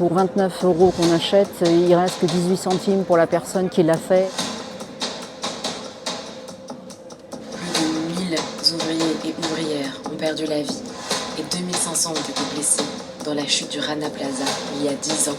pour 29 € qu'on achète, il reste que 18 centimes pour la personne qui l'a fait. Plus de 1000 ouvriers et ouvrières ont perdu la vie et 2500 ont été blessés dans la chute du Rana Plaza il y a 10 ans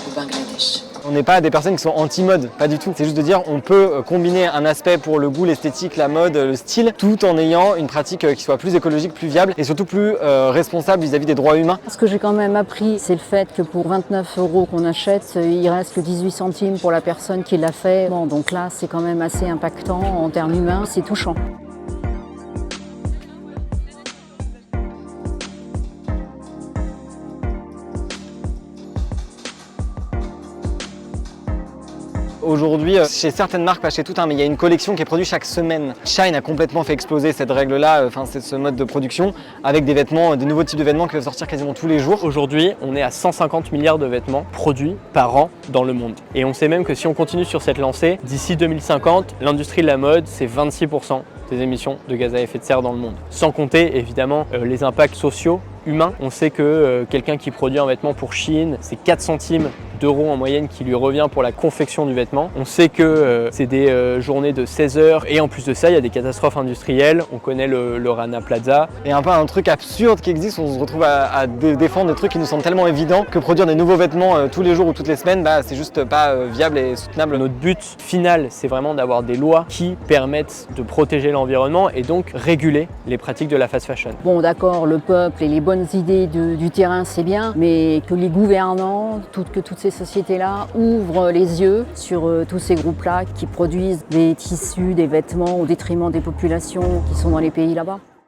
au Bangladesh. On n'est pas des personnes qui sont anti-mode, pas du tout. C'est juste de dire on peut combiner un aspect pour le goût, l'esthétique, la mode, le style, tout en ayant une pratique qui soit plus écologique, plus viable et surtout plus responsable vis-à-vis des droits humains. Ce que j'ai quand même appris, c'est le fait que pour 29 € qu'on achète, il reste que 18 centimes pour la personne qui l'a fait. Bon, donc là, c'est quand même assez impactant en termes humains, c'est touchant. Aujourd'hui, chez certaines marques, pas chez toutes, mais il y a une collection qui est produite chaque semaine. Shine a complètement fait exploser cette règle-là, c'est ce mode de production, avec des vêtements, de nouveaux types de vêtements qui peuvent sortir quasiment tous les jours. Aujourd'hui, on est à 150 milliards de vêtements produits par an dans le monde. Et on sait même que si on continue sur cette lancée, d'ici 2050, l'industrie de la mode, c'est 26% des émissions de gaz à effet de serre dans le monde. Sans compter évidemment les impacts sociaux, humains. On sait que quelqu'un qui produit un vêtement pour Shein, c'est 4 centimes d'euros en moyenne qui lui revient pour la confection du vêtement. On sait que c'est des journées de 16 heures et en plus de ça, il y a des catastrophes industrielles. On connaît le Rana Plaza. Et un peu un truc absurde qui existe, on se retrouve à défendre des trucs qui nous semblent tellement évidents que produire des nouveaux vêtements tous les jours ou toutes les semaines, c'est juste pas viable et soutenable. Notre but final, c'est vraiment d'avoir des lois qui permettent de protéger l'environnement et donc réguler les pratiques de la fast fashion. Bon, d'accord, le peuple et les bonnes idées du terrain, c'est bien, mais que les gouvernants, que toutes ces sociétés-là ouvrent les yeux sur tous ces groupes-là qui produisent des tissus, des vêtements au détriment des populations qui sont dans les pays là-bas.